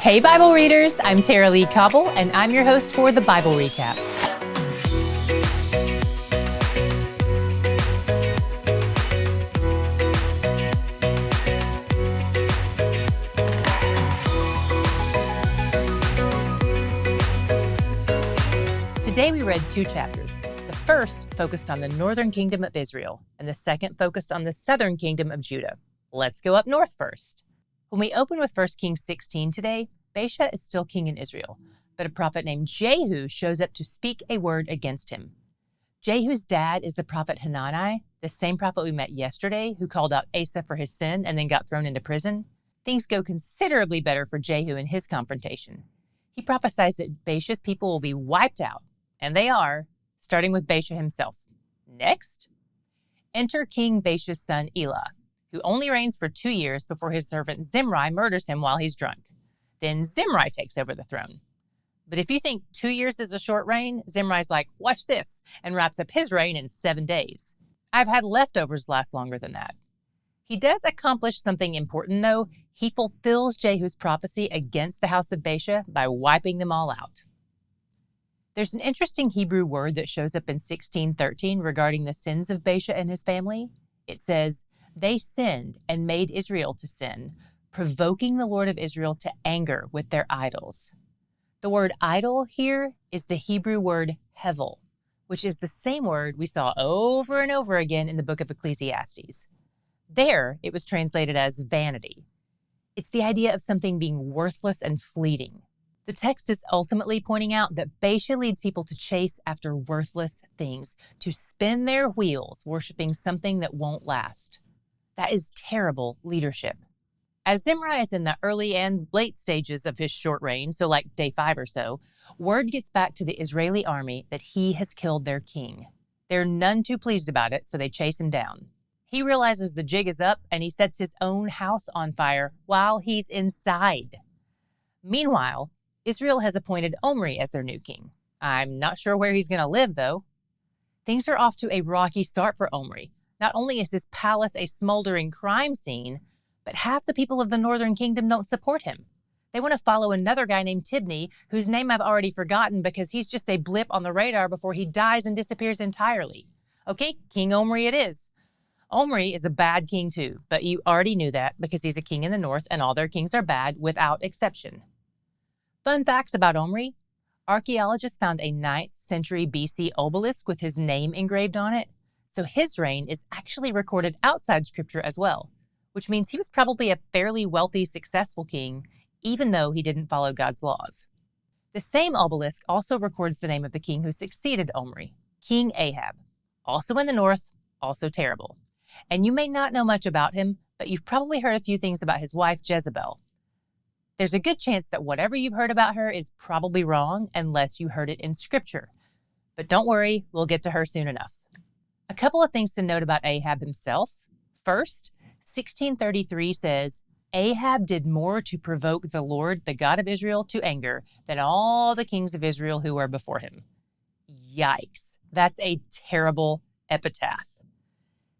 Hey Bible readers, I'm Tara Lee Cobble, and I'm your host for the Bible Recap. Today we read two chapters. The first focused on the northern kingdom of Israel, and the second focused on the southern kingdom of Judah. Let's go up north first. When we open with 1 Kings 16 today, Baasha is still king in Israel, but a prophet named Jehu shows up to speak a word against him. Jehu's dad is the prophet Hanani, the same prophet we met yesterday who called out Asa for his sin and then got thrown into prison. Things go considerably better for Jehu in his confrontation. He prophesies that Baasha's people will be wiped out, and they are, starting with Baasha himself. Next, enter King Baasha's son Elah, who only reigns for 2 years before his servant Zimri murders him while he's drunk. Then Zimri takes over the throne. But if you think 2 years is a short reign, Zimri's like, watch this, and wraps up his reign in 7 days. I've had leftovers last longer than that. He does accomplish something important, though. He fulfills Jehu's prophecy against the house of Baasha by wiping them all out. There's an interesting Hebrew word that shows up in 16:13 regarding the sins of Baasha and his family. It says, they sinned and made Israel to sin, provoking the Lord of Israel to anger with their idols. The word idol here is the Hebrew word hevel, which is the same word we saw over and over again in the book of Ecclesiastes. There, it was translated as vanity. It's the idea of something being worthless and fleeting. The text is ultimately pointing out that Baasha leads people to chase after worthless things, to spin their wheels, worshiping something that won't last. That is terrible leadership. As Zimri is in the early and late stages of his short reign, so like day 5 or so, word gets back to the Israeli army that he has killed their king. They're none too pleased about it, so they chase him down. He realizes the jig is up, and he sets his own house on fire while he's inside. Meanwhile, Israel has appointed Omri as their new king. I'm not sure where he's going to live, though. Things are off to a rocky start for Omri. Not only is his palace a smoldering crime scene, but half the people of the northern kingdom don't support him. They want to follow another guy named Tibni, whose name I've already forgotten because he's just a blip on the radar before he dies and disappears entirely. Okay, King Omri it is. Omri is a bad king too, but you already knew that because he's a king in the north and all their kings are bad without exception. Fun facts about Omri. Archaeologists found a 9th century BC obelisk with his name engraved on it. So his reign is actually recorded outside scripture as well, which means he was probably a fairly wealthy, successful king, even though he didn't follow God's laws. The same obelisk also records the name of the king who succeeded Omri, King Ahab, also in the north, also terrible. And you may not know much about him, but you've probably heard a few things about his wife, Jezebel. There's a good chance that whatever you've heard about her is probably wrong unless you heard it in scripture. But don't worry, we'll get to her soon enough. A couple of things to note about Ahab himself. First, 1633 says, Ahab did more to provoke the Lord, the God of Israel, to anger than all the kings of Israel who were before him. Yikes. That's a terrible epitaph.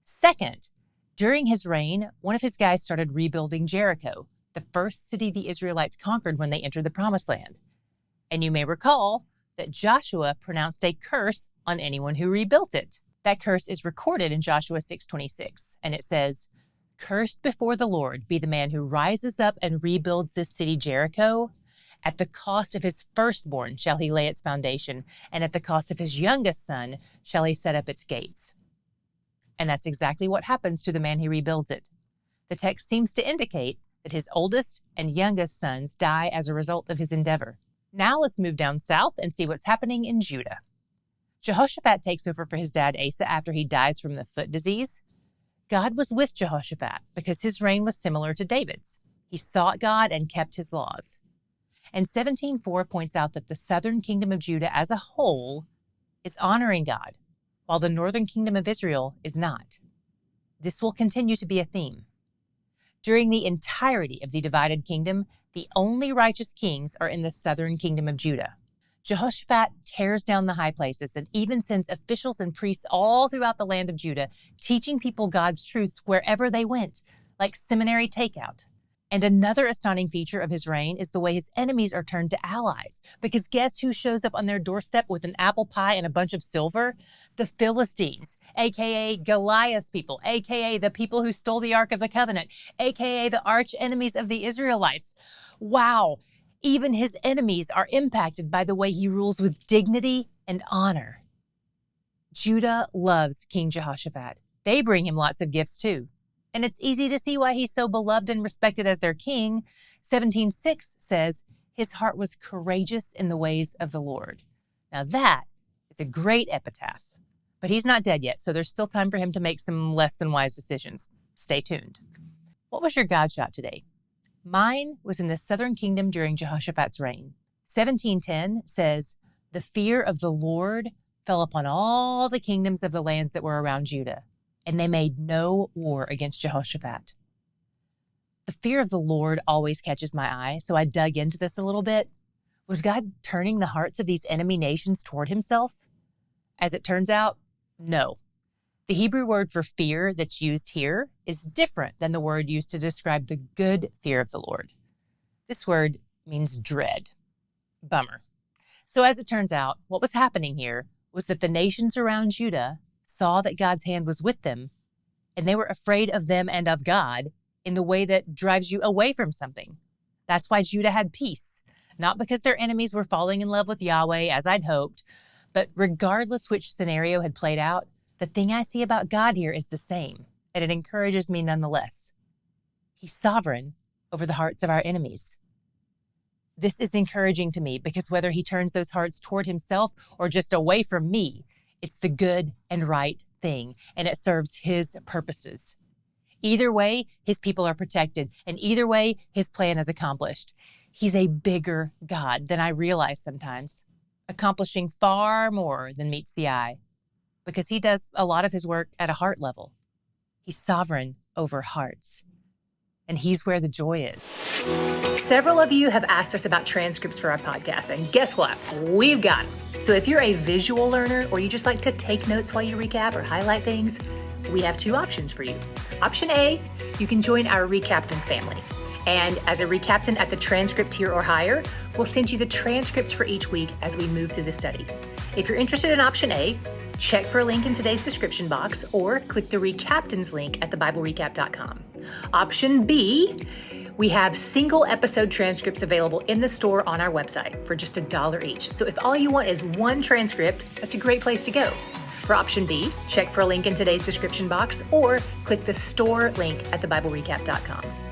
Second, during his reign, one of his guys started rebuilding Jericho, the first city the Israelites conquered when they entered the Promised Land. And you may recall that Joshua pronounced a curse on anyone who rebuilt it. That curse is recorded in Joshua 6:26, and it says, cursed before the Lord be the man who rises up and rebuilds this city Jericho. At the cost of his firstborn shall he lay its foundation, and at the cost of his youngest son shall he set up its gates. And that's exactly what happens to the man who rebuilds it. The text seems to indicate that his oldest and youngest sons die as a result of his endeavor. Now let's move down south and see what's happening in Judah. Jehoshaphat takes over for his dad Asa after he dies from the foot disease. God was with Jehoshaphat because his reign was similar to David's. He sought God and kept his laws. And 17:4 points out that the southern kingdom of Judah as a whole is honoring God, while the northern kingdom of Israel is not. This will continue to be a theme. During the entirety of the divided kingdom, the only righteous kings are in the southern kingdom of Judah. Jehoshaphat tears down the high places and even sends officials and priests all throughout the land of Judah, teaching people God's truths wherever they went, like seminary takeout. And another astounding feature of his reign is the way his enemies are turned to allies. Because guess who shows up on their doorstep with an apple pie and a bunch of silver? The Philistines, aka Goliath's people, aka the people who stole the Ark of the Covenant, aka the arch enemies of the Israelites. Wow, even his enemies are impacted by the way he rules with dignity and honor. Judah loves King Jehoshaphat. They bring him lots of gifts too. And it's easy to see why he's so beloved and respected as their king. 17:6 says, his heart was courageous in the ways of the Lord. Now that is a great epitaph. But he's not dead yet, so there's still time for him to make some less than wise decisions. Stay tuned. What was your God shot today? Mine was in the southern kingdom during Jehoshaphat's reign. 17:10 says, the fear of the Lord fell upon all the kingdoms of the lands that were around Judah, and they made no war against Jehoshaphat. The fear of the Lord always catches my eye, so I dug into this a little bit. Was God turning the hearts of these enemy nations toward himself? As it turns out, no. The Hebrew word for fear that's used here is different than the word used to describe the good fear of the Lord. This word means dread. Bummer. So as it turns out, what was happening here was that the nations around Judah saw that God's hand was with them, and they were afraid of them and of God in the way that drives you away from something. That's why Judah had peace, not because their enemies were falling in love with Yahweh, as I'd hoped, but regardless which scenario had played out, the thing I see about God here is the same, and it encourages me nonetheless. He's sovereign over the hearts of our enemies. This is encouraging to me because whether he turns those hearts toward himself or just away from me, it's the good and right thing, and it serves his purposes. Either way, his people are protected, and either way, his plan is accomplished. He's a bigger God than I realize sometimes, accomplishing far more than meets the eye, because he does a lot of his work at a heart level. He's sovereign over hearts, and he's where the joy is. Several of you have asked us about transcripts for our podcast, and guess what? We've got them. So if you're a visual learner or you just like to take notes while you recap or highlight things, we have two options for you. Option A, you can join our RECAPtains family. And as a RECAPtain at the transcript tier or higher, we'll send you the transcripts for each week as we move through the study. If you're interested in option A, check for a link in today's description box or click the RECAPtains link at thebiblerecap.com. Option B, we have single episode transcripts available in the store on our website for just $1 each. So if all you want is one transcript, that's a great place to go. For option B, check for a link in today's description box or click the store link at thebiblerecap.com.